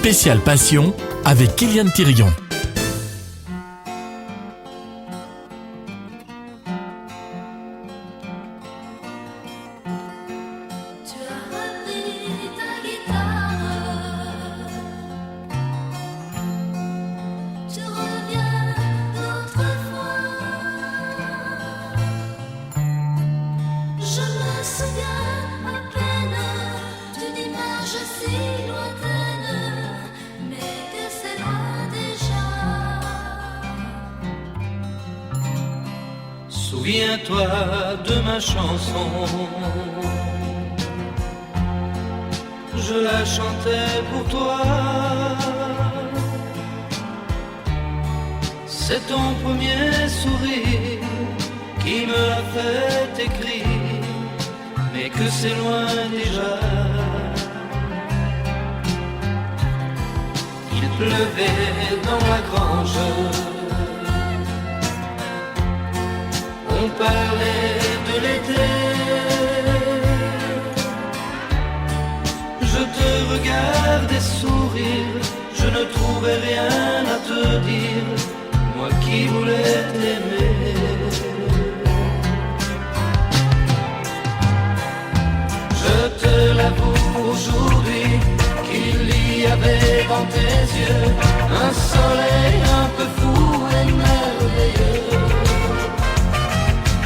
Spécial Passion avec Kylian Thirion. Souviens-toi de ma chanson, je la chantais pour toi. C'est ton premier sourire qui me l'a fait écrire, mais que c'est loin déjà. Il pleuvait dans la grange, on parlait de l'été. Je te regardais sourire, je ne trouvais rien à te dire, moi qui voulais t'aimer. Je te l'avoue aujourd'hui qu'il y avait dans tes yeux un soleil un peu fou et merveilleux.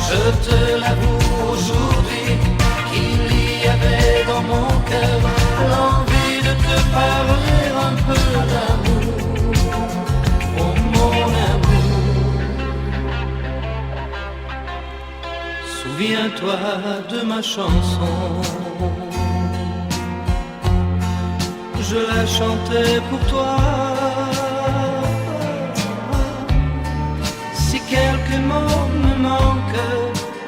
Je te l'avoue aujourd'hui qu'il y avait dans mon cœur l'envie de te parler un peu d'amour, oh mon amour. Souviens-toi de ma chanson, je la chantais pour toi. Si quelques mots me manquent,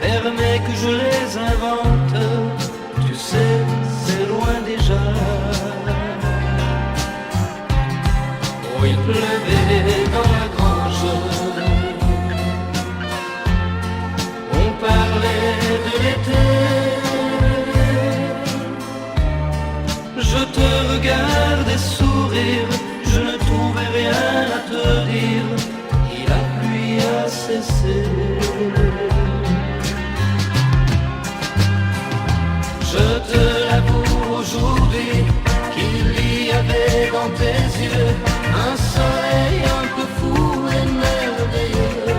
permets que je les invente, tu sais, c'est loin déjà. Oh, il pleuvait dans la grange, on parlait de l'été. Je te regardais sourire, je ne trouvais rien à te dire, et la pluie a cessé. Je te l'avoue aujourd'hui qu'il y avait dans tes yeux un soleil un peu fou et merveilleux.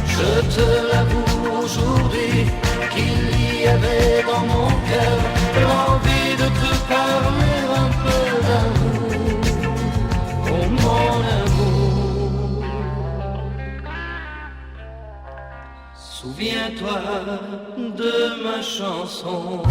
Je te l'avoue aujourd'hui qu'il y avait dans mon cœur l'envie de te parler un peu d'amour, oh mon amour. Souviens-toi de ma chanson.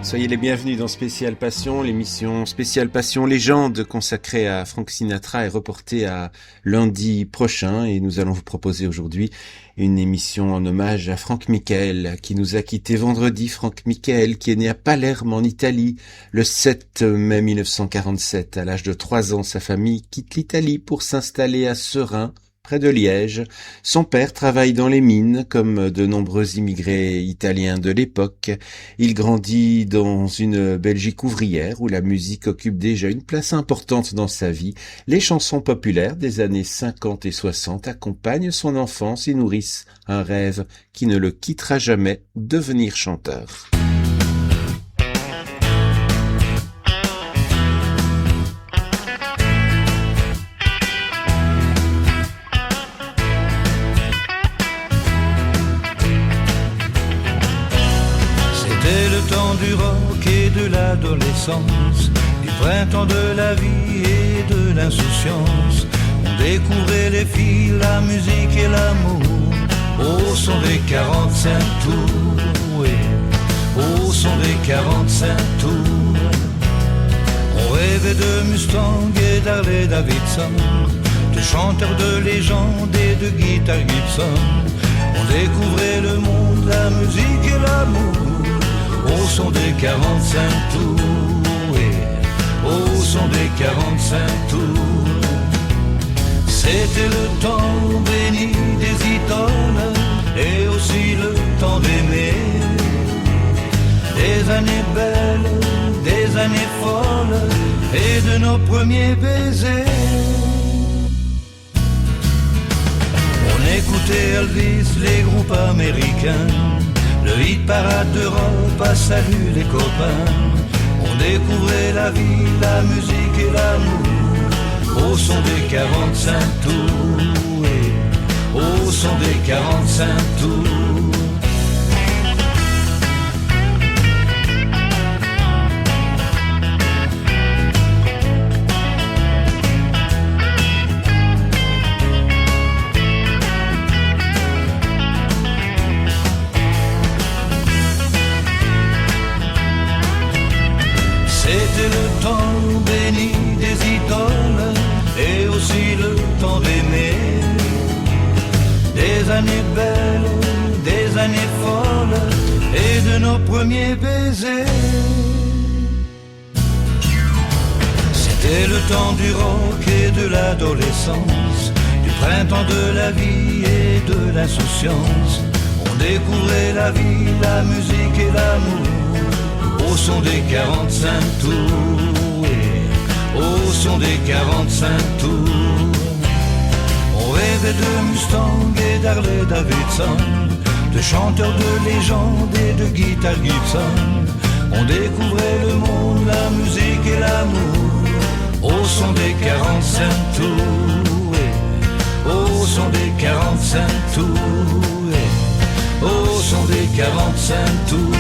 Soyez les bienvenus dans Spécial Passion, l'émission Spécial Passion Légende consacrée à Frank Sinatra est reportée à lundi prochain et nous allons vous proposer aujourd'hui une émission en hommage à Frank Michael qui nous a quittés vendredi. Frank Michael qui est né à Palerme en Italie le 7 mai 1947. À l'âge de 3 ans, sa famille quitte l'Italie pour s'installer à Seraing, près de Liège. Son père travaille dans les mines, comme de nombreux immigrés italiens de l'époque. Il grandit dans une Belgique ouvrière où la musique occupe déjà une place importante dans sa vie. Les chansons populaires des années 50 et 60 accompagnent son enfance et nourrissent un rêve qui ne le quittera jamais, devenir chanteur. Du rock et de l'adolescence, du printemps de la vie et de l'insouciance. On découvrait les filles, la musique et l'amour au son des 45 tours, oui, au son des 45 tours. On rêvait de Mustang et d'Harley Davidson, de chanteurs de légende et de guitare Gibson. On découvrait le monde, la musique et l'amour au son des 45 tours, oui, au son des 45 tours. C'était le temps béni des idoles et aussi le temps d'aimer. des années belles, des années folles et de nos premiers baisers. On écoutait Elvis, les groupes américains, le hit parade d'Europe, à salut les copains. On découvrait la vie, la musique et l'amour au son des 45 tours, et au son des 45 tours. C'était le temps béni des idoles et aussi le temps d'aimer. Des années belles, des années folles et de nos premiers baisers. C'était le temps du rock et de l'adolescence, du printemps de la vie et de l'insouciance. On découvrait la vie, la musique et l'amour au son des 45 tours, et au son des 45 tours. On rêvait de Mustang et d'Harley Davidson, de chanteurs de légende et de guitare Gibson. On découvrait le monde, la musique et l'amour au son des 45 tours, et au son des 45 tours, et au son des 45 tours.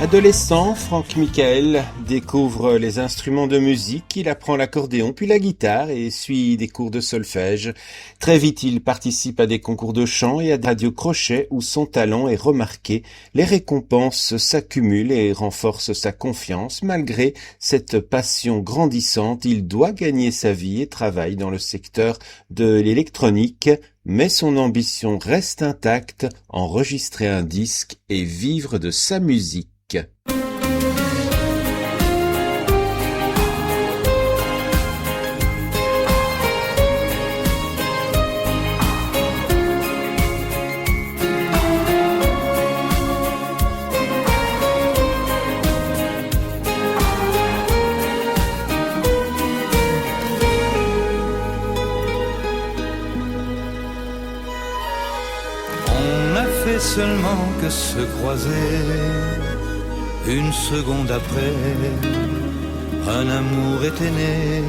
Adolescent, Franck Michael découvre les instruments de musique, il apprend l'accordéon puis la guitare et suit des cours de solfège. Très vite, il participe à des concours de chant et à des Radio Crochet où son talent est remarqué. Les récompenses s'accumulent et renforcent sa confiance. Malgré cette passion grandissante, il doit gagner sa vie et travaille dans le secteur de l'électronique. Mais son ambition reste intacte, enregistrer un disque et vivre de sa musique. Seulement que se croiser, une seconde après, un amour était né.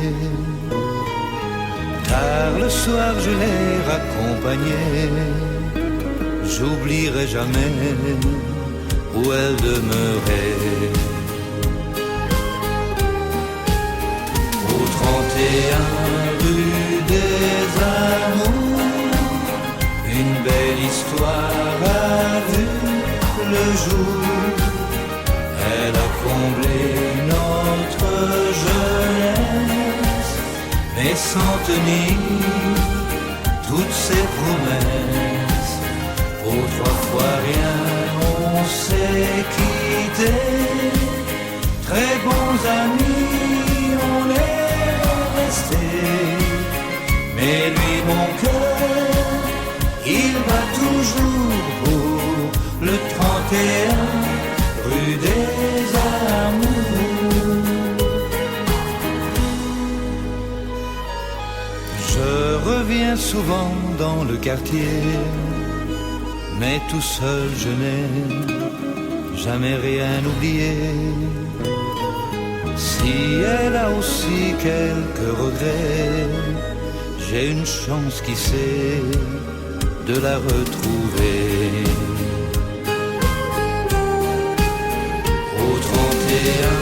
Tard le soir je l'ai raccompagnée, j'oublierai jamais où elle demeurait. Au 31 rue des Amours, une belle histoire a vu le jour. Elle a comblé notre jeunesse, mais sans tenir toutes ses promesses. Pour 3 fois rien, on s'est quitté. Très bons amis, on est restés. Mais lui, mon cœur, il bat toujours pour le 31 rue des Amours. Je reviens souvent dans le quartier, mais tout seul je n'ai jamais rien oublié. Si elle a aussi quelques regrets, j'ai une chance qui sait de la retrouver. Au 31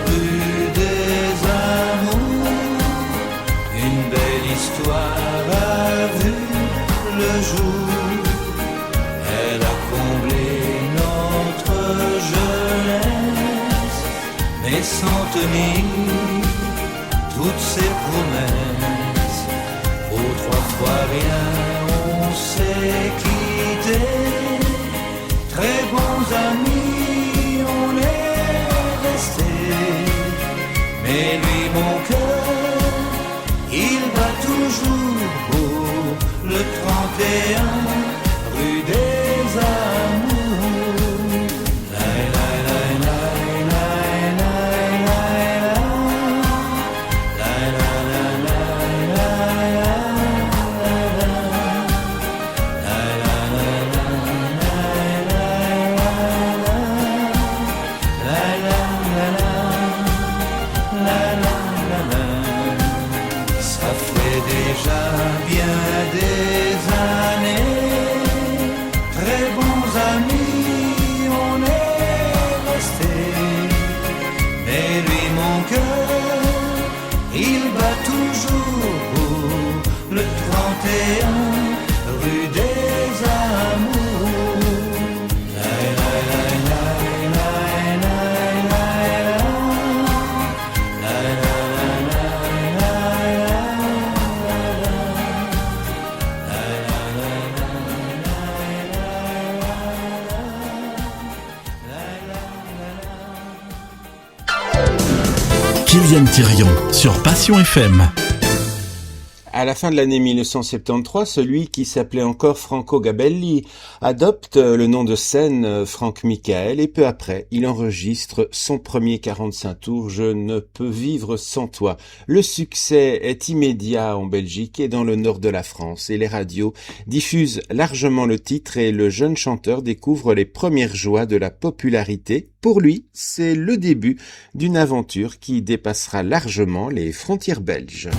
rue des Amours, une belle histoire a vu le jour. Elle a comblé notre jeunesse, mais sans tenir toutes ces promesses. Aux 3 fois rien, on s'est quitté. Très bons amis, on est restés. Mais lui, mon cœur, il bat toujours haut. Le 31 rue des Amours. Lai, lai, lai, lai, lai, lai, lai, lai, lai, lai, lai, ça fait déjà bien des années, très bons amis, on est restés. Mais lui, mon cœur, il bat toujours haut. Le 31 rue des Amours. Lai, lai, lai, lai, lai, lai, lai, lai, lai, lai, Kylian Thirion sur Passion FM. À la fin de l'année 1973, celui qui s'appelait encore Franco Gabelli adopte le nom de scène Franck Michael et peu après, il enregistre son premier 45 tours, Je ne peux vivre sans toi. Le succès est immédiat en Belgique et dans le nord de la France et les radios diffusent largement le titre et le jeune chanteur découvre les premières joies de la popularité. Pour lui, c'est le début d'une aventure qui dépassera largement les frontières belges.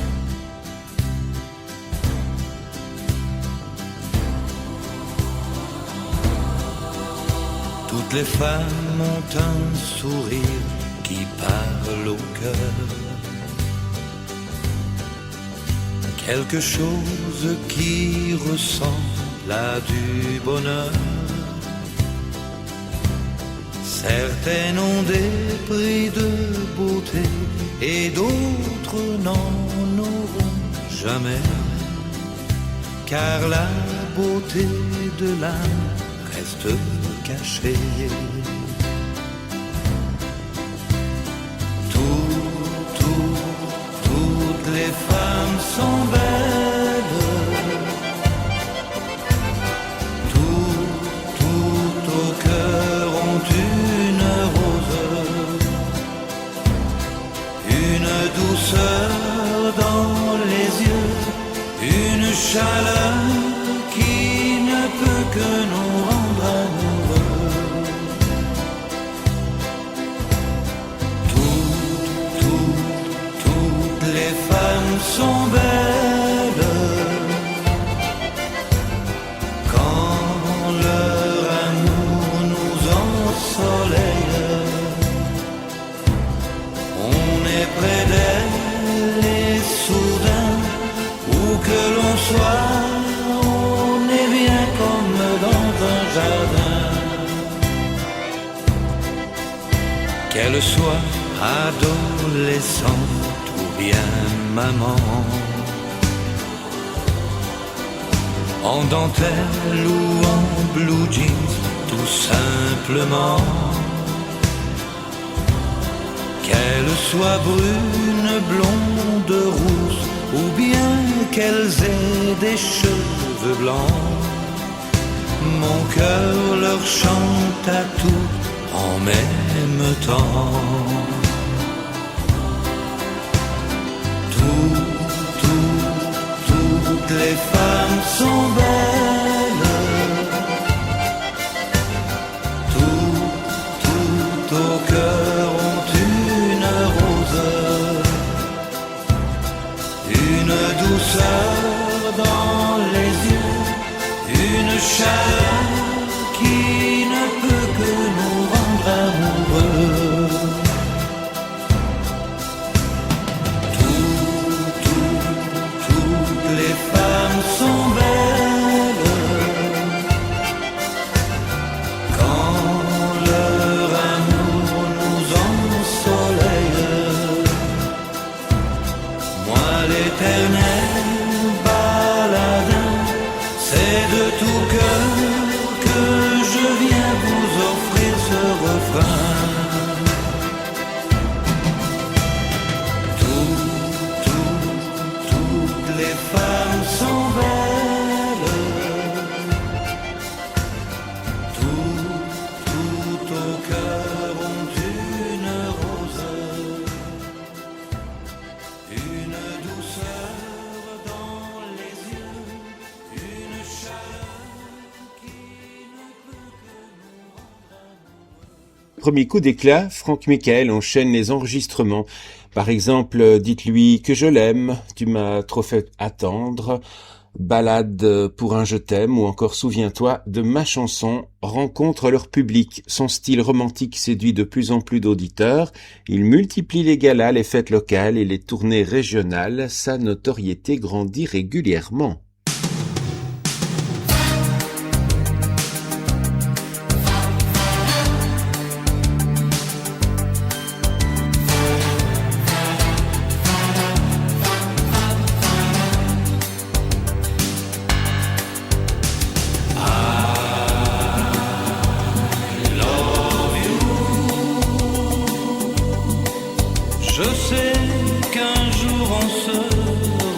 Toutes les femmes ont un sourire qui parle au cœur. Quelque chose qui ressemble à du bonheur. Certaines ont des prix de beauté et d'autres n'en auront jamais. Car la beauté de l'âme reste cachée. Toutes les femmes sont belles. Tout au cœur ont une rose, une douceur dans les yeux, une chaleur qui ne peut que nous rendre amoureux. Toutes les femmes sont belles quand leur amour nous ensoleille. On est près d'elle et soudain, où que l'on soit, on est bien comme dans un jardin. Qu'elle soit adolescente ou bien maman, en dentelle ou en blue jeans, tout simplement. Qu'elle soit brune, blonde, rousse, ou bien qu'elles aient des cheveux blancs, mon cœur leur chante à tout en même temps. Toutes les femmes sont belles. Tout au cœur ont une rose, une douceur dans les yeux, une chaleur qui ne peut que nous rendre amoureux. Toutes les femmes sont belles quand leur amour nous ensoleille. Premier coup d'éclat, Franck Michael enchaîne les enregistrements. Par exemple, dites-lui que je l'aime, tu m'as trop fait attendre, Balade pour un je t'aime ou encore Souviens-toi de ma chanson rencontre leur public. Son style romantique séduit de plus en plus d'auditeurs. Il multiplie les galas, les fêtes locales et les tournées régionales. Sa notoriété grandit régulièrement. Je sais qu'un jour on se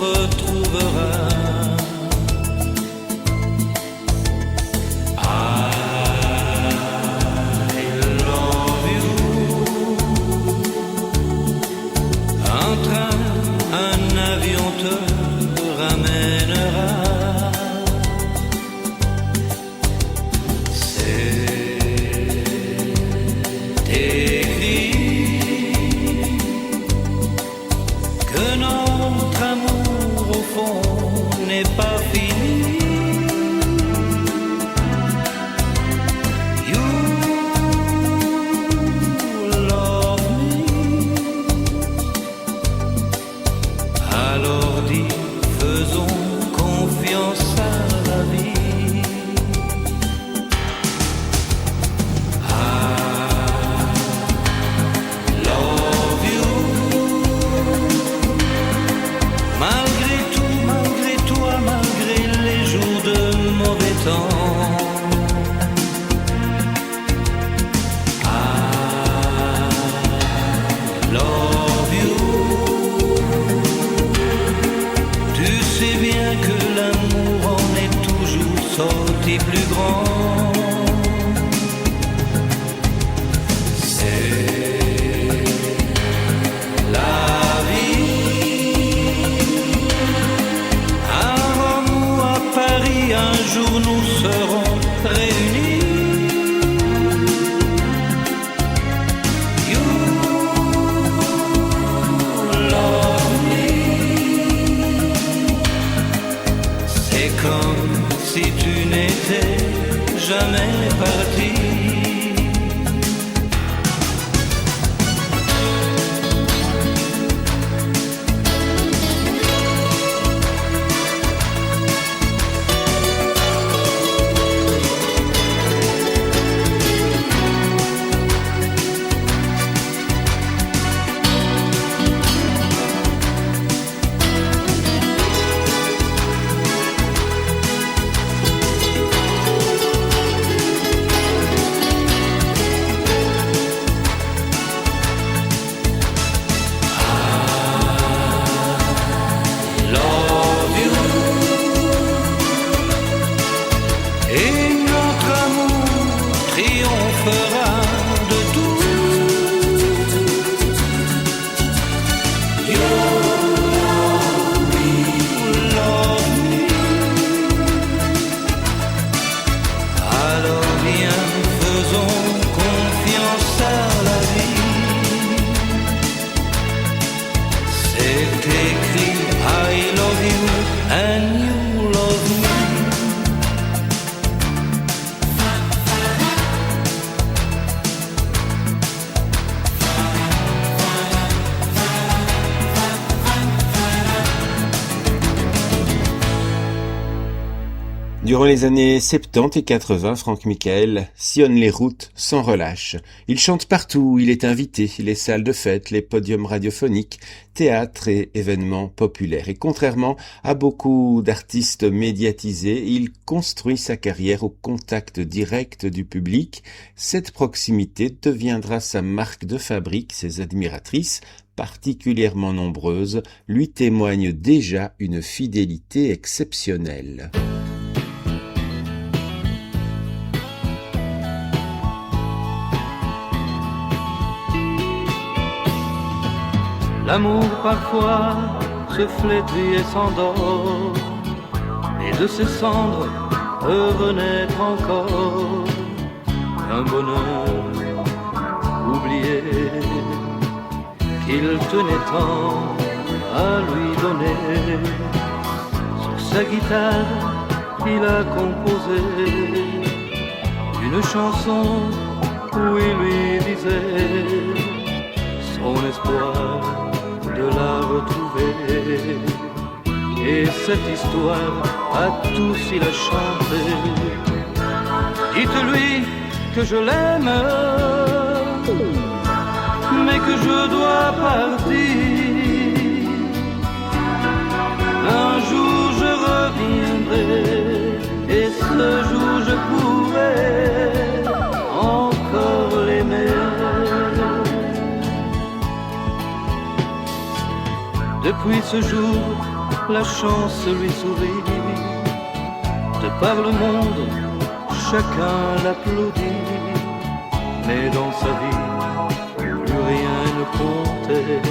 retrouvera. I love you. Un train, un avion te ramènera. N'est pas fini. You love me. Alors dis, faisons confiance à la vie. I love you. Malgré toi, malgré les jours de mauvais temps, I love you. Tu sais bien que l'amour en est toujours sorti plus grand. C'est la un jour nous serons réunis. You love me. C'est comme si tu n'étais jamais parti. Durant les années 70 et 80, Franck Michael sillonne les routes sans relâche. Il chante partout, il est invité, les salles de fête, les podiums radiophoniques, théâtres et événements populaires. Et contrairement à beaucoup d'artistes médiatisés, il construit sa carrière au contact direct du public. Cette proximité deviendra sa marque de fabrique. Ses admiratrices, particulièrement nombreuses, lui témoignent déjà une fidélité exceptionnelle. L'amour parfois se flétrit et s'endort, et de ses cendres peut renaître encore un bonheur oublié qu'il tenait tant à lui donner. Sur sa guitare, il a composé une chanson où il lui disait son espoir de la retrouver. Et cette histoire, à tous il a chanté. Dites-lui que je l'aime, mais que je dois partir. Un jour je reviendrai, et ce jour je pourrai encore l'aimer. Depuis ce jour, la chance lui sourit. De par le monde, chacun l'applaudit. Mais dans sa vie, plus rien ne comptait,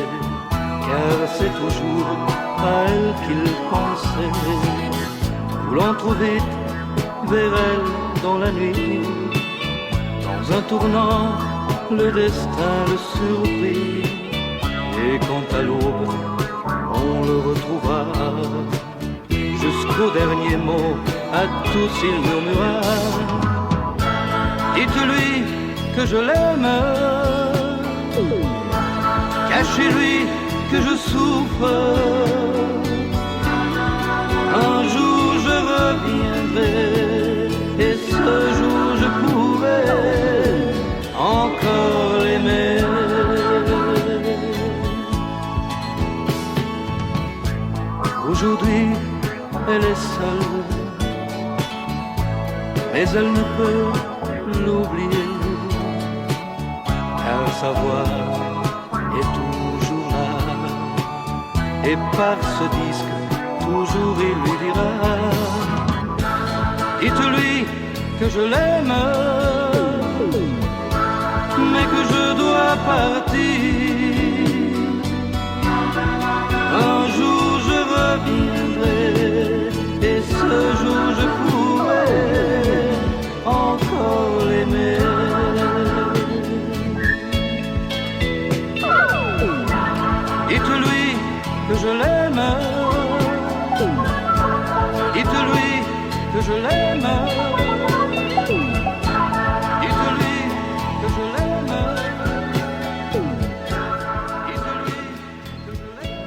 car c'est toujours à elle qu'il pensait. Voulant trop vite vers elle dans la nuit, dans un tournant, le destin le surprit. Et quand à l'aube, on le retrouva, jusqu'au dernier mot, à tous il murmura: dites-lui que je l'aime, cachez-lui que je souffre. Un jour je reviendrai, et ce jour je pourrai encore l'aimer. Aujourd'hui, elle est seule, mais elle ne peut l'oublier, car sa voix est toujours là. Et par ce disque, toujours il lui dira: dites-lui que je l'aime, mais que je dois partir. Un jour je reviendrai, et ce jour je pourrai encore l'aimer. Dites-lui que je l'aime, dites-lui que je l'aime, dites-lui que je l'aime.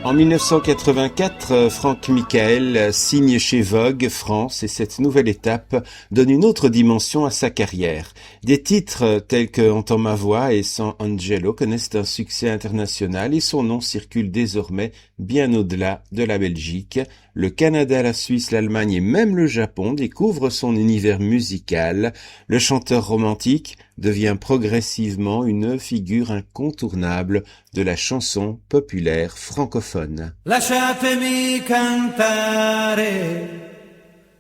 En 1984, Franck Michael signe chez Vogue France et cette nouvelle étape donne une autre dimension à sa carrière. Des titres tels que Entends ma voix et San Angelo connaissent un succès international et son nom circule désormais bien au-delà de la Belgique. Le Canada, la Suisse, l'Allemagne et même le Japon découvrent son univers musical. Le chanteur romantique devient progressivement une figure incontournable de la chanson populaire francophone. Lasciatemi cantare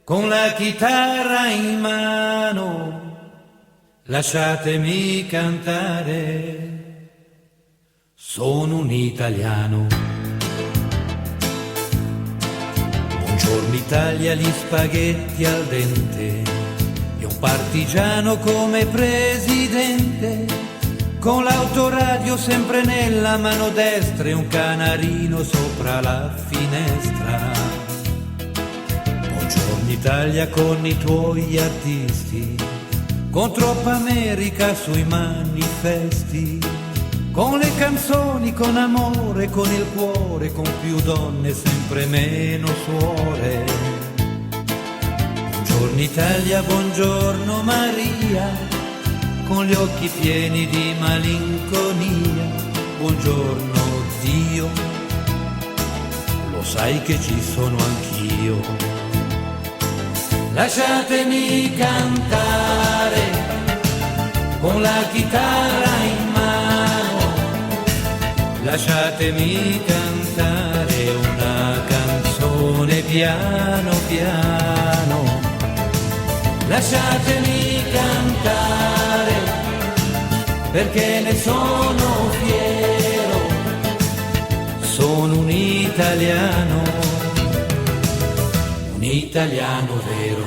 con la chitarra in mano, lasciatemi cantare, sono un italiano. Buongiorno Italia, gli spaghetti al dente e un partigiano come presidente, con l'autoradio sempre nella mano destra e un canarino sopra la finestra. Buongiorno Italia con i tuoi artisti, con troppa America sui manifesti, con le canzoni, con amore, con il cuore, con più donne, sempre meno suore. Buongiorno Italia, buongiorno Maria, con gli occhi pieni di malinconia. Buongiorno Dio, lo sai che ci sono anch'io. Lasciatemi cantare con la chitarra in mano, lasciatemi cantare una canzone piano piano. Lasciatemi cantare perché ne sono fiero, sono un italiano vero.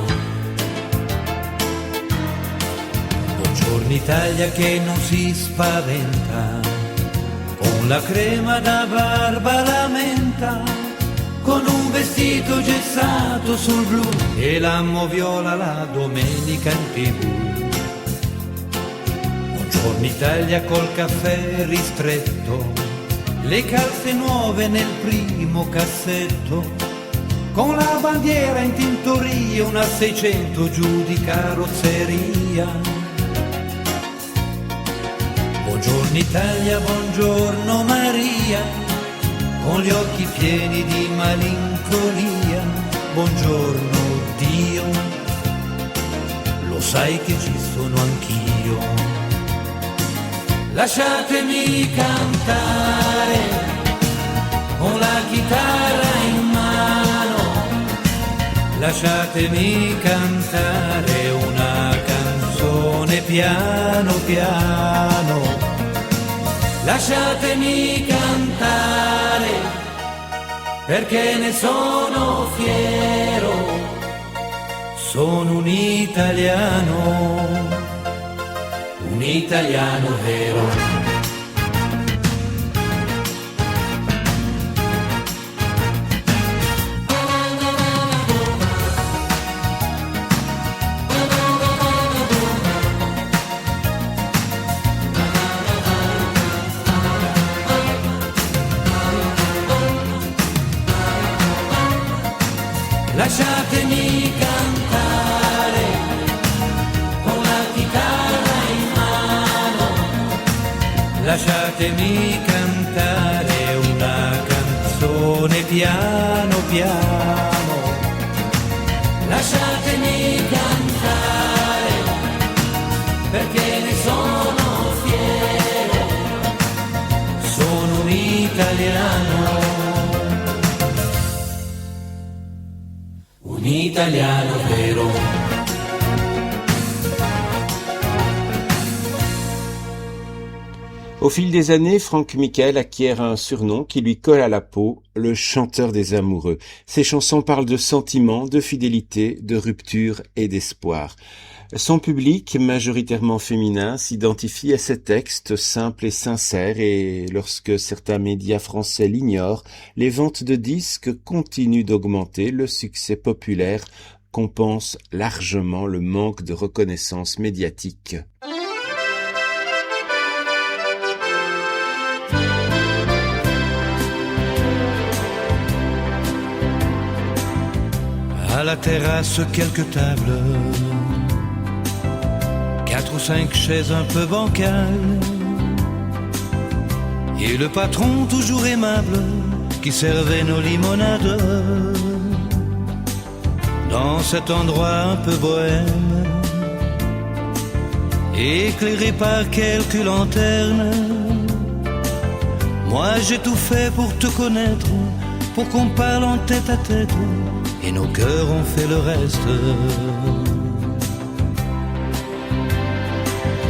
Buongiorno Buongiorno Italia che non si spaventa, con la crema da barba la menta, con un vestito gessato sul blu e l'amo viola la domenica in TV. Buongiorno Italia col caffè ristretto, le calze nuove nel primo cassetto, con la bandiera in tintoria, una 600 giù di carrozzeria. Buongiorno Italia, buongiorno Maria, con gli occhi pieni di malinconia. Buongiorno Dio, lo sai che ci sono anch'io. Lasciatemi cantare con la chitarra in mano, lasciatemi cantare una canzone piano piano, lasciatemi cantare perché ne sono fiero, sono un italiano vero. Lasciatemi cantare con la chitarra in mano, lasciatemi cantare una canzone piano piano, lasciatemi cantare perché ne sono fiero, sono un italiano. Un italiano vero. Au fil des années, Franck Michael acquiert un surnom qui lui colle à la peau, le chanteur des amoureux. Ses chansons parlent de sentiments, de fidélité, de rupture et d'espoir. Son public, majoritairement féminin, s'identifie à ses textes simples et sincères et lorsque certains médias français l'ignorent, les ventes de disques continuent d'augmenter, le succès populaire compense largement le manque de reconnaissance médiatique. À la terrasse, quelques tables, 4 ou 5 chaises un peu bancales, et le patron toujours aimable qui servait nos limonades. Dans cet endroit un peu bohème, éclairé par quelques lanternes, moi j'ai tout fait pour te connaître, pour qu'on parle en tête à tête, et nos cœurs ont fait le reste.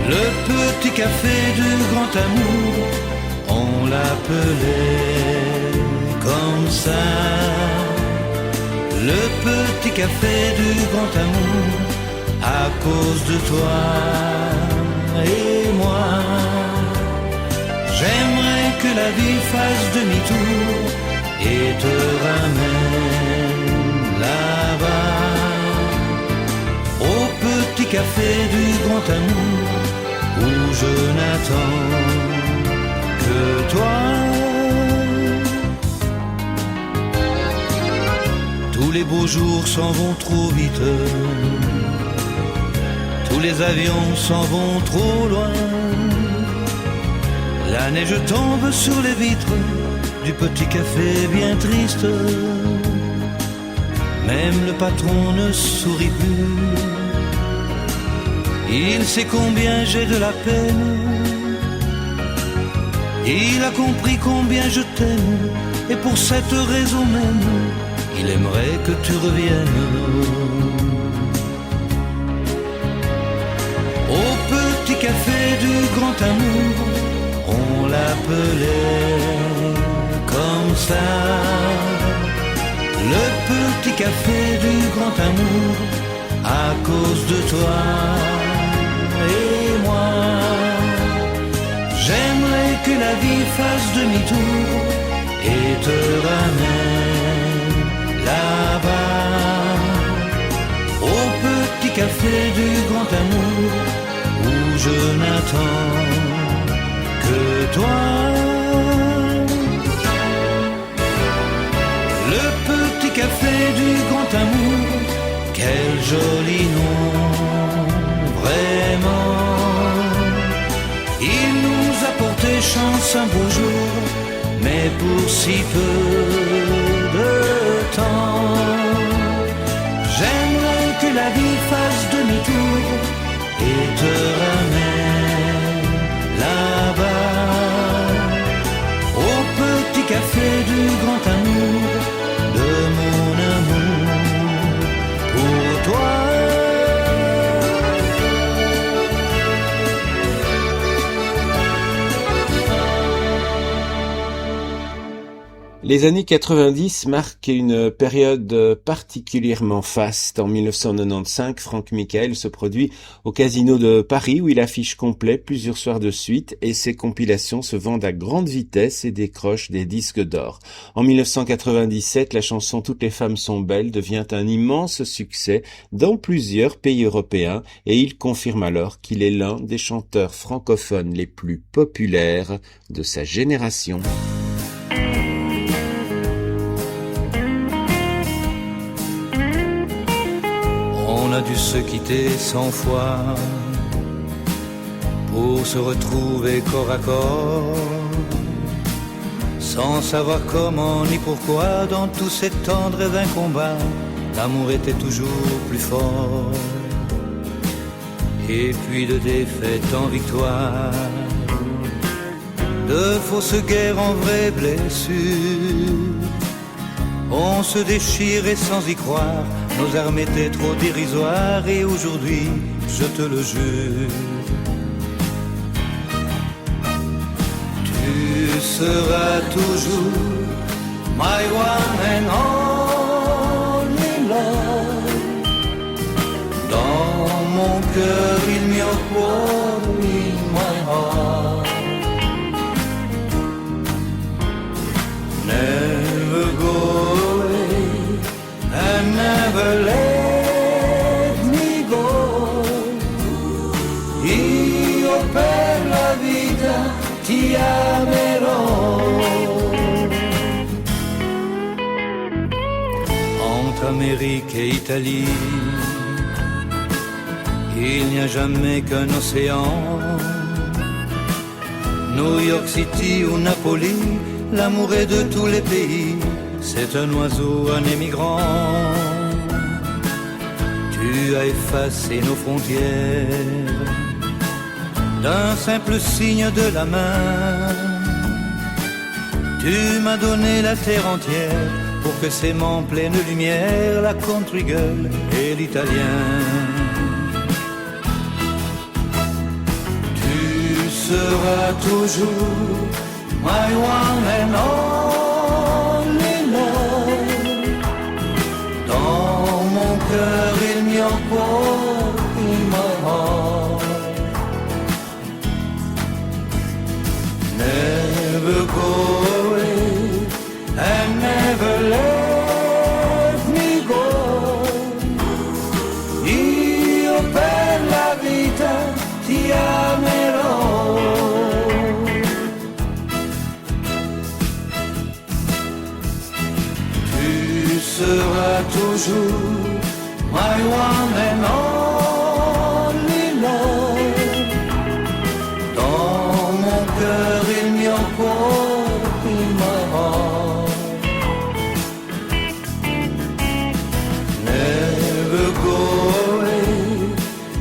Le petit café du grand amour, on l'appelait comme ça. Le petit café du grand amour, à cause de toi et moi. J'aimerais que la vie fasse demi-tour et te ramène là-bas, au petit café du grand amour, où je n'attends que toi. Tous les beaux jours s'en vont trop vite, tous les avions s'en vont trop loin. La neige tombe sur les vitres du petit café bien triste. Même le patron ne sourit plus. Il sait combien j'ai de la peine. Il a compris combien je t'aime. Et pour cette raison même, il aimerait que tu reviennes. Au petit café du grand amour, on l'appelait comme ça. Le petit café du grand amour, à cause de toi et moi. J'aimerais que la vie fasse demi-tour et te ramène là-bas, au petit café du grand amour, où je n'attends que toi. Le petit café du grand amour, quel joli nom, vraiment. Il nous a porté chance un beau jour, mais pour si peu de temps. J'aimerais que la vie fasse demi-tour et te ramène là-bas, au petit café du grand amour, de mon amour pour toi. Les années 90 marquent une période particulièrement faste. En 1995, Franck Michael se produit au Casino de Paris où il affiche complet plusieurs soirs de suite et ses compilations se vendent à grande vitesse et décrochent des disques d'or. En 1997, la chanson Toutes les femmes sont belles devient un immense succès dans plusieurs pays européens et il confirme alors qu'il est l'un des chanteurs francophones les plus populaires de sa génération. On a dû se quitter 100 fois pour se retrouver corps à corps, sans savoir comment ni pourquoi. Dans tous ces tendres et vains combats, l'amour était toujours plus fort. Et puis de défaite en victoire, de fausses guerres en vraies blessures, on se déchirait sans y croire. Nos armes étaient trop dérisoires et aujourd'hui, je te le jure, tu seras toujours my one and only love. Dans mon cœur, il mio cuore, in my heart. Never go away and never let me go. Io per la vita ti amerò. Entre Amérique et Italie, il n'y a jamais qu'un océan. New York City ou Napoli, l'amour est de tous les pays. C'est un oiseau, un émigrant. Tu as effacé nos frontières d'un simple signe de la main. Tu m'as donné la terre entière pour que s'aiment en pleine lumière la country girl et l'italien. Tu seras toujours my one and only love. Dans mon cœur il mio cuore, in my heart. Never go away and never let me go. Io per la vita ti amerò. Tu seras toujours my one and only love. Dans mon cœur il mio cuore, in my heart. Never go away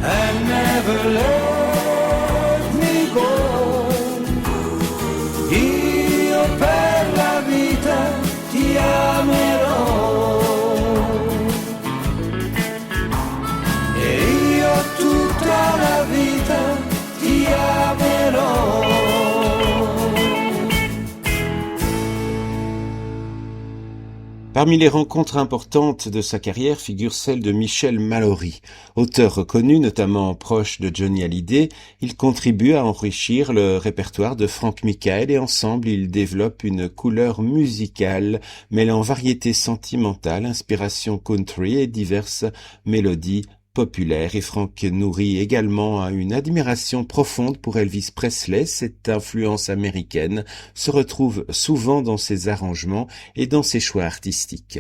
and never let me go. Io per la vita ti amerò. Parmi les rencontres importantes de sa carrière figure celle de Michel Mallory. Auteur reconnu, notamment proche de Johnny Hallyday, il contribue à enrichir le répertoire de Frank Michael et ensemble ils développent une couleur musicale mêlant variété sentimentale, inspiration country et diverses mélodies populaire. Et Frank nourrit également une admiration profonde pour Elvis Presley. Cette influence américaine se retrouve souvent dans ses arrangements et dans ses choix artistiques.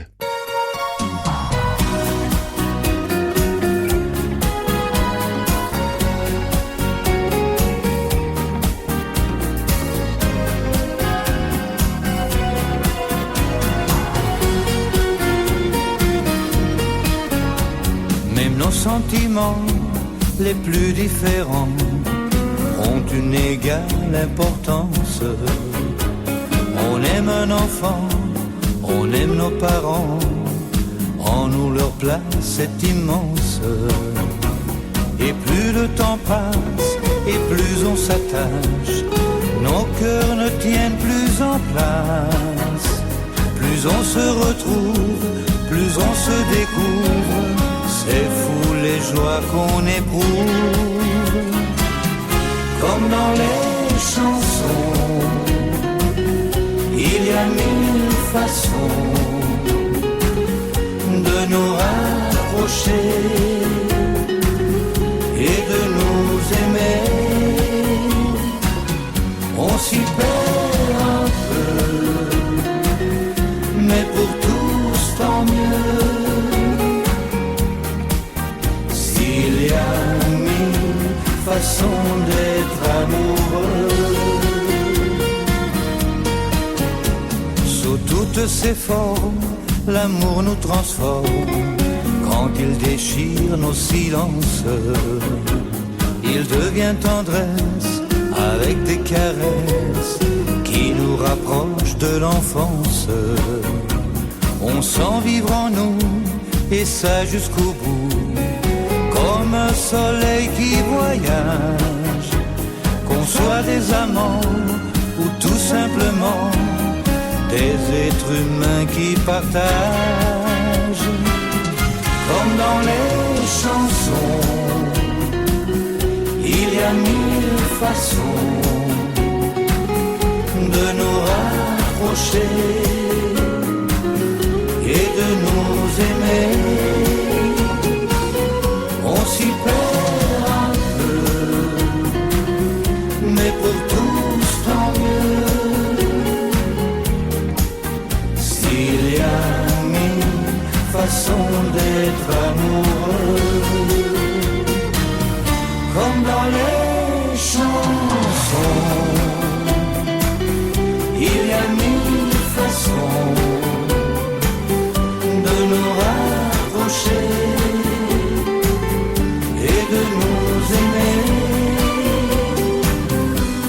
Nos sentiments les plus différents ont une égale importance. On aime un enfant, on aime nos parents, en nous leur place est immense. Et plus le temps passe et plus on s'attache, nos cœurs ne tiennent plus en place. Plus on se retrouve, plus on se découvre. C'est fou les joies qu'on éprouve. Comme dans les chansons, il y a mille façons de nous rapprocher et de nous aimer. On s'y perd un peu, mais pour tous tant mieux. Il y a mille façons d'être amoureux. Sous toutes ses formes, l'amour nous transforme. Quand il déchire nos silences, il devient tendresse avec des caresses qui nous rapprochent de l'enfance. On sent vivre en nous, et ça jusqu'au bout. Comme un soleil qui voyage, qu'on soit des amants ou tout simplement des êtres humains qui partagent. Comme dans les chansons, il y a mille façons de nous rapprocher et de nous aimer. On s'y perd un peu, mais pour tous tant mieux. S'il y a mille façons d'être amoureux, comme dans les chansons, il y a mille façons de nous rapprocher et de nous aimer.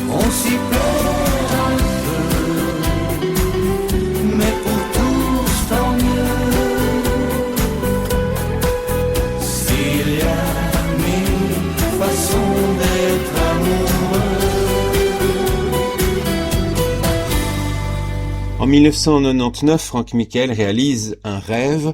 On s'y perd un peu, mais pour tous tant mieux. S'il y a mille façons d'être amoureux. En 1999, Frank Michael réalise un rêve,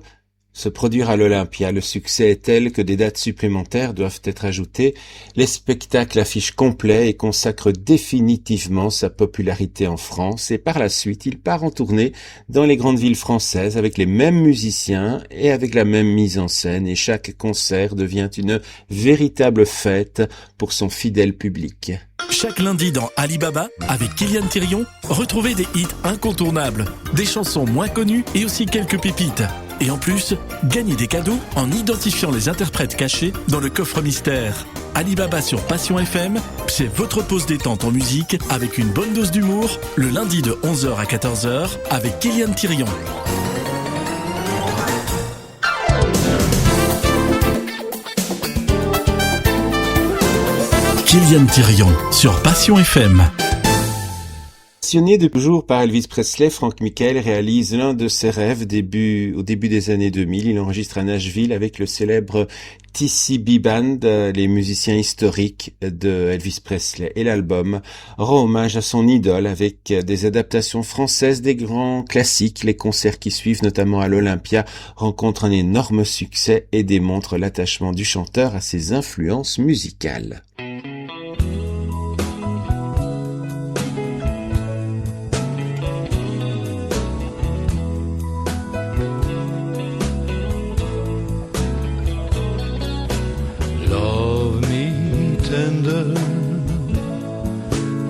se produire à l'Olympia. Le succès est tel que des dates supplémentaires doivent être ajoutées. Les spectacles affichent complet et consacrent définitivement sa popularité en France. Et par la suite, il part en tournée dans les grandes villes françaises avec les mêmes musiciens et avec la même mise en scène. Et chaque concert devient une véritable fête pour son fidèle public. Chaque lundi dans Alibaba, avec Kylian Thirion, retrouvez des hits incontournables, des chansons moins connues et aussi quelques pépites. Et en plus, gagnez des cadeaux en identifiant les interprètes cachés dans le coffre mystère. Alibaba sur Passion FM, c'est votre pause détente en musique avec une bonne dose d'humour, le lundi de 11h à 14h avec Kylian Thirion. Kylian Thirion sur Passion FM. Passionné de toujours par Elvis Presley, Frank Michael réalise l'un de ses rêves au début des années 2000. Il enregistre à Nashville avec le célèbre TCB Band, les musiciens historiques de Elvis Presley. Et l'album rend hommage à son idole avec des adaptations françaises des grands classiques. Les concerts qui suivent, notamment à l'Olympia, rencontrent un énorme succès et démontrent l'attachement du chanteur à ses influences musicales.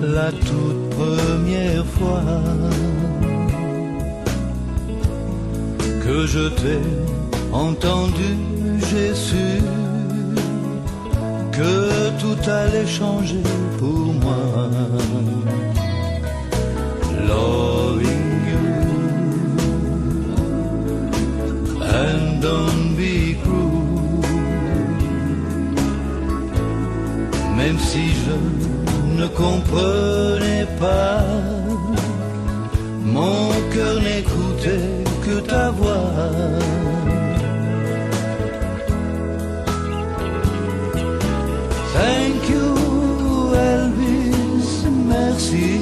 La toute première fois que je t'ai entendu, j'ai su que tout allait changer pour moi. Loving you and don't be cruel, même si je ne comprenais pas, mon cœur n'écoutait que ta voix. Thank you Elvis, merci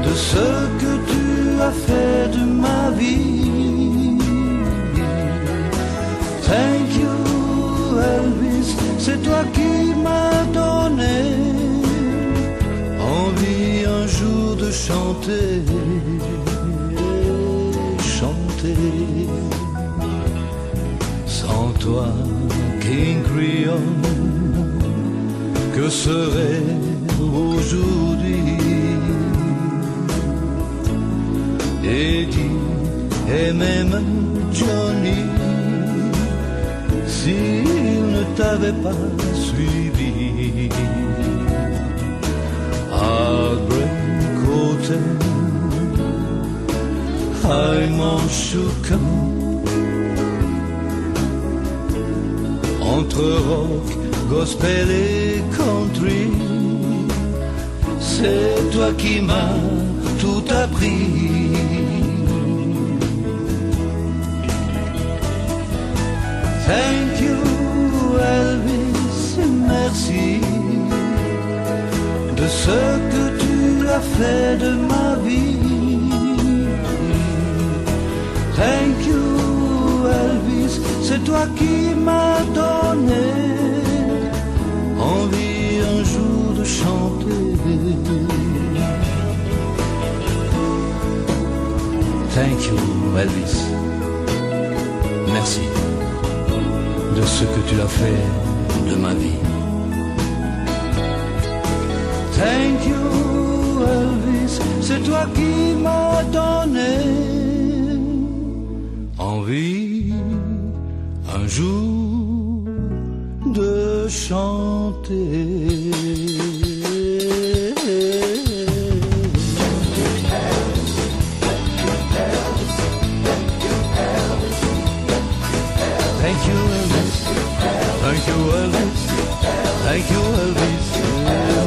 de ce que tu as fait de ma vie. Thank you Elvis, c'est toi qui m'as donné envie un jour de chanter, chanter. Sans toi, King Creole, que serait aujourd'hui? Eddie et même Johnny, s'il ne t'avait pas suivi. Heartbreak Hotel, I'm on Shuka, entre rock, gospel et country, c'est toi qui m'as tout appris. Thank you Elvis, merci de ce que tu as fait de ma vie. Thank you Elvis, c'est toi qui m'as donné envie un jour de chanter. Thank you Elvis, merci de ce que tu as fait de ma vie. Thank you Elvis, c'est toi qui m'as donné envie un jour de chanter. Thank you Elvis, thank you Elvis, thank you Elvis,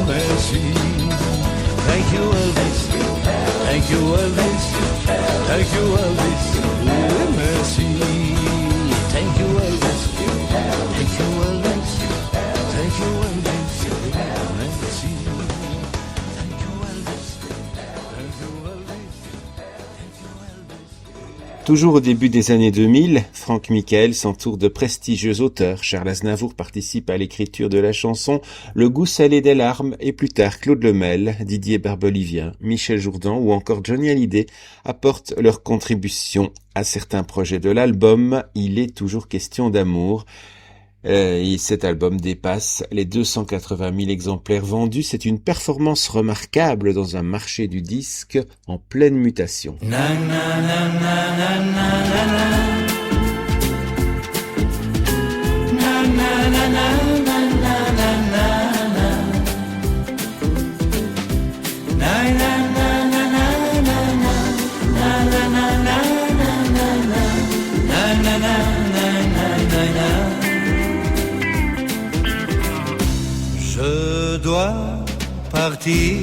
merci. Thank you Elvis, thank you Elvis, thank you Elvis, merci. Thank you Elvis, thank you Elvis, thank you Elvis, merci. Thank you Elvis, thank you Elvis, thank you Elvis. Toujours au début des années 2000, Frank Michael s'entoure de prestigieux auteurs. Charles Aznavour participe à l'écriture de la chanson Le goût salé des larmes et plus tard Claude Lemel, Didier Barbelivien, Michel Jourdan ou encore Johnny Hallyday apportent leur contribution à certains projets de l'album. Il est toujours question d'amour. Et cet album dépasse les 280 000 exemplaires vendus. C'est une performance remarquable dans un marché du disque en pleine mutation. Na, na, na, na, na, na, na, na. Na, na, na, na, na, na, na, na. Na, na, na, na, na, na, na. Na, na, na, na, na, na, na. Na, na, na, na, na, na, na. Je dois partir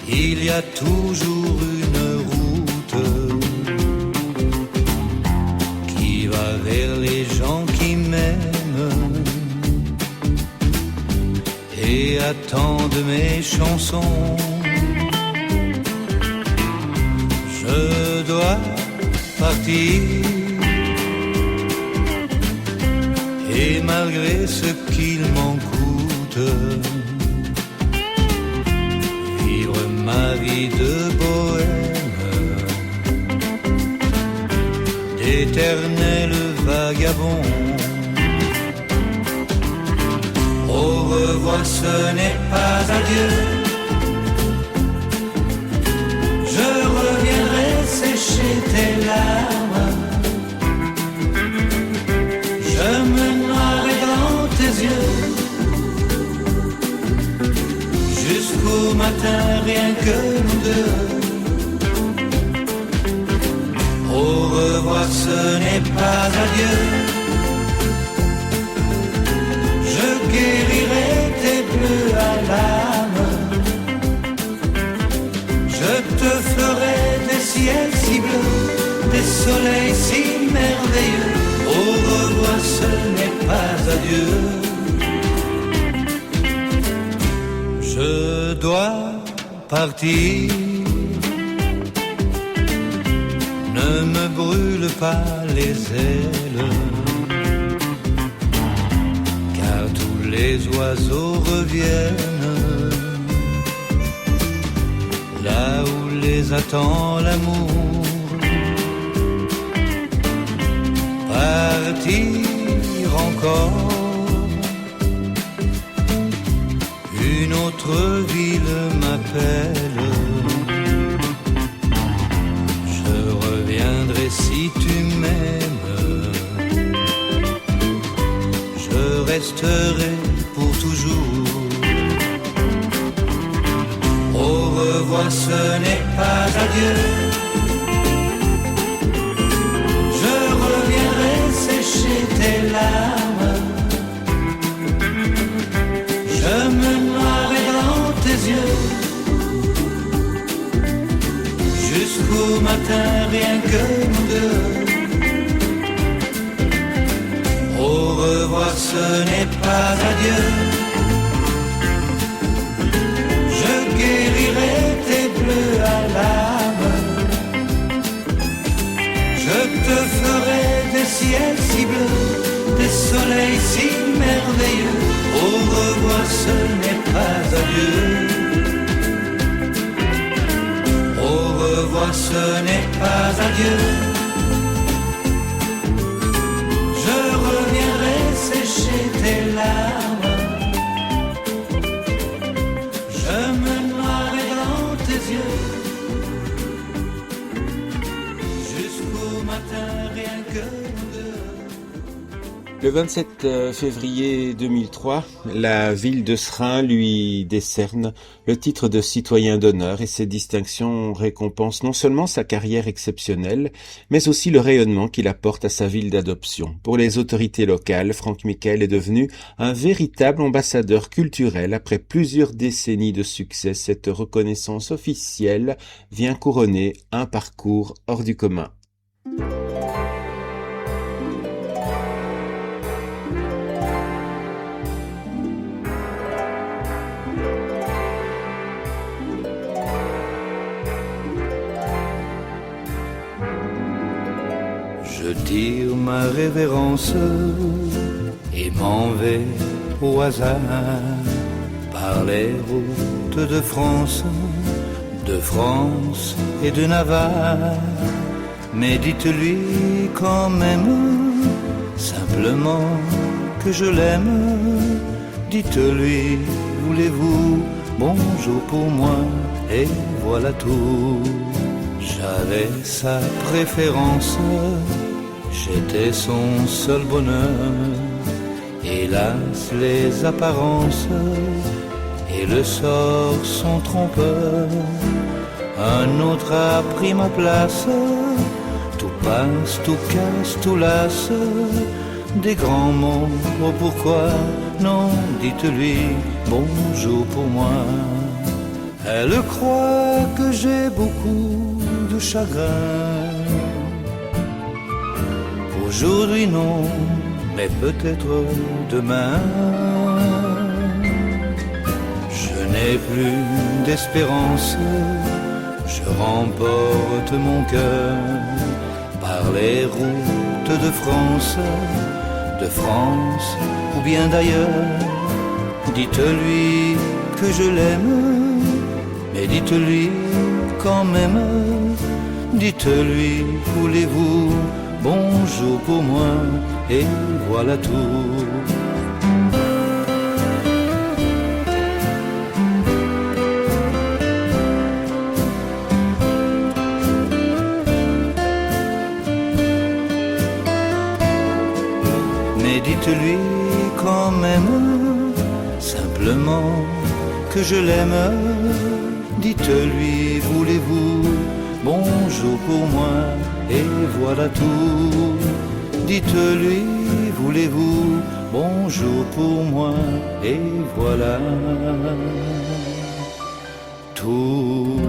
il y a toujours une route qui va vers les gens qui m'aiment et attendent mes chansons. Je dois partir et malgré ce qu'il m'en coûte, vivre ma vie de bohème, d'éternel vagabond. Au revoir, ce n'est pas adieu. Je reviendrai sécher tes larmes. Je me noierai dans tes yeux jusqu'au matin, rien que nous deux. Au revoir, ce n'est pas adieu. Je guérirai tes bleus à l'âme. Je te ferai des ciels si bleus, des soleils si merveilleux. Au revoir, ce n'est pas adieu. Je dois partir. Ne me brûle pas les ailes, car tous les oiseaux reviennent là où les attend l'amour. Partir encore, une autre ville m'appelle. Je reviendrai si tu m'aimes. Je resterai pour toujours. Au revoir, ce n'est pas adieu. Je reviendrai sécher tes larmes. Je me noierai dans tes yeux jusqu'au matin, rien que nous deux. Au revoir, ce n'est pas adieu. Je guérirai tes bleus à l'âme. Je te ferai des ciels si bleus, des soleils si merveilleux. Au revoir, ce n'est pas adieu. Au revoir, ce n'est pas adieu. Je reviendrai sécher tes larmes. Je me noierai dans tes yeux jusqu'au matin, rien que nous deux. Le 27 février 2003, la ville de Seraing lui décerne le titre de citoyen d'honneur et ces distinctions récompensent non seulement sa carrière exceptionnelle, mais aussi le rayonnement qu'il apporte à sa ville d'adoption. Pour les autorités locales, Franck Michael est devenu un véritable ambassadeur culturel. Après plusieurs décennies de succès, cette reconnaissance officielle vient couronner un parcours hors du commun. Je tire ma révérence et m'en vais au hasard par les routes de France et de Navarre. Mais dites-lui quand même simplement que je l'aime. Dites-lui, voulez-vous bonjour pour moi, et voilà tout. J'avais sa préférence, j'étais son seul bonheur. Hélas, les apparences et le sort sont trompeurs. Un autre a pris ma place, tout passe, tout casse, tout lasse. Des grands mots, oh pourquoi non, dites-lui bonjour pour moi. Elle croit que j'ai beaucoup de chagrin. Aujourd'hui non, mais peut-être demain. Je n'ai plus d'espérance, je remporte mon cœur par les routes de France ou bien d'ailleurs. Dites-lui que je l'aime, mais dites-lui quand même. Dites-lui, voulez-vous bonjour pour moi, et voilà tout. Mais dites-lui quand même, simplement que je l'aime. Dites-lui, voulez-vous bonjour pour moi, et voilà tout. Dites-lui, voulez-vous bonjour pour moi, et voilà tout.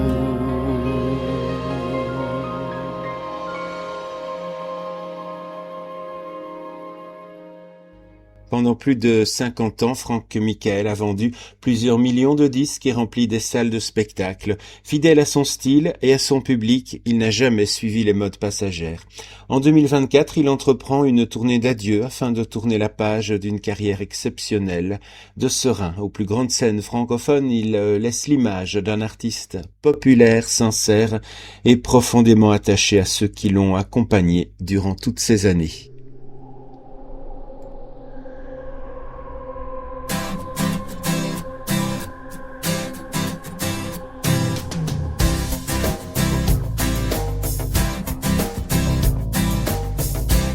Pendant plus de 50 ans, Franck Michael a vendu plusieurs millions de disques et rempli des salles de spectacle. Fidèle à son style et à son public, il n'a jamais suivi les modes passagères. En 2024, il entreprend une tournée d'adieu afin de tourner la page d'une carrière exceptionnelle. De serein aux plus grandes scènes francophones, il laisse l'image d'un artiste populaire, sincère et profondément attaché à ceux qui l'ont accompagné durant toutes ces années.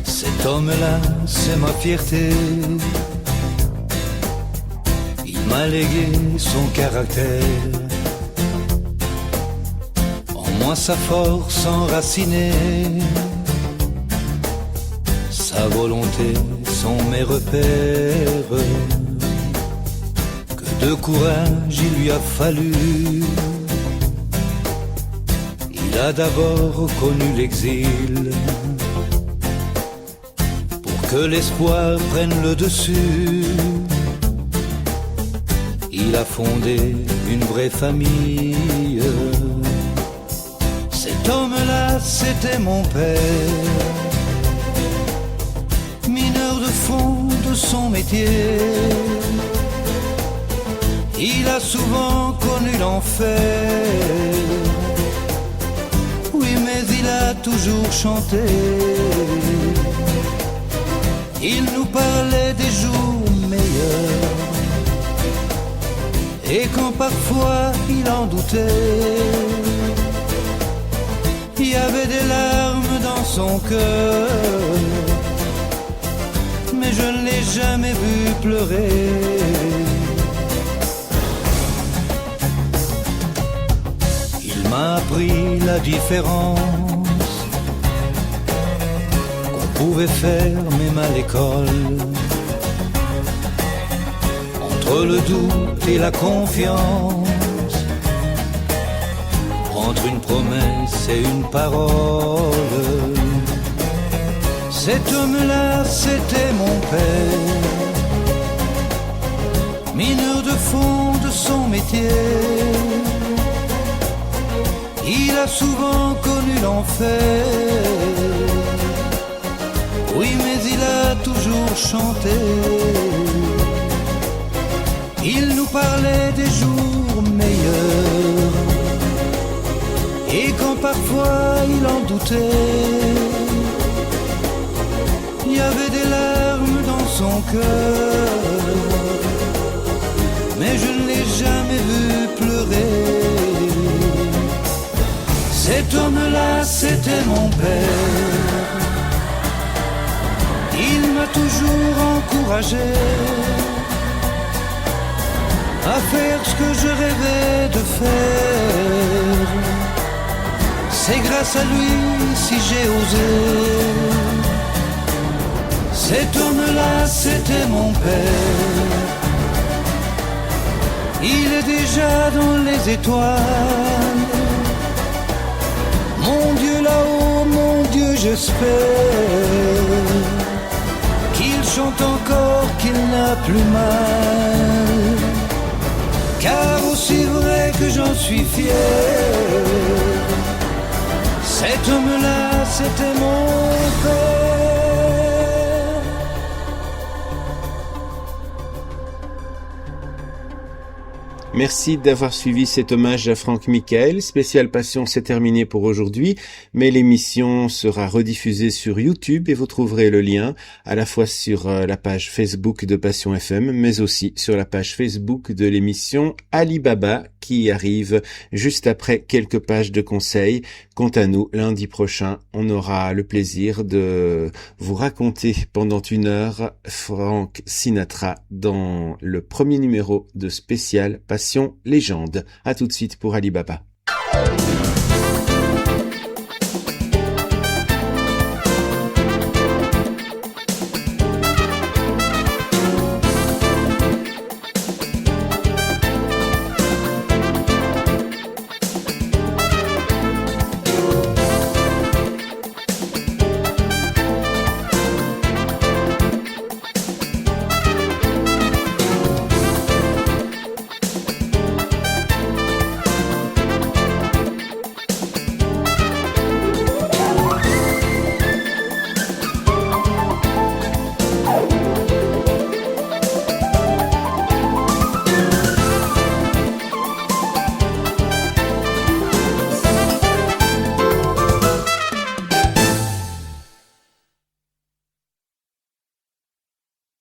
Cet homme-là, c'est ma fierté. Il m'a légué son caractère, en moi sa force enracinée. Sa volonté sont mes repères. Que de courage il lui a fallu. Il a d'abord connu l'exil, que l'espoir prenne le dessus. Il a fondé une vraie famille. Cet homme-là, c'était mon père, mineur de fond de son métier. Il a souvent connu l'enfer, oui, mais il a toujours chanté. Il nous parlait des jours meilleurs, et quand parfois il en doutait, il y avait des larmes dans son cœur, mais je ne l'ai jamais vu pleurer. Il m'a appris la différence pouvait faire même à l'école, entre le doute et la confiance, entre une promesse et une parole. Cet homme-là, c'était mon père, mineur de fond de son métier. Il a souvent connu l'enfer, oui, mais il a toujours chanté. Il nous parlait des jours meilleurs, et quand parfois il en doutait, il y avait des larmes dans son cœur, mais je ne l'ai jamais vu pleurer. Cet homme-là, c'était mon père. Il m'a toujours encouragé à faire ce que je rêvais de faire. C'est grâce à lui si j'ai osé. Cet homme-là, c'était mon père. il est déjà dans les étoiles. Mon Dieu là-haut, mon Dieu, j'espère qu'il chante encore, qu'il n'a plus mal. Car aussi vrai que j'en suis fier, cet homme-là, c'était mon père. Merci d'avoir suivi cet hommage à Franck Michael. Spécial Passion, c'est terminé pour aujourd'hui, mais l'émission sera rediffusée sur YouTube et vous trouverez le lien à la fois sur la page Facebook de Passion FM, mais aussi sur la page Facebook de l'émission Alibaba qui arrive juste après quelques pages de conseils. Quant à nous, lundi prochain, on aura le plaisir de vous raconter pendant 1 heure Frank Sinatra dans le premier numéro de Spécial Passion Légende. À tout de suite pour Alibaba.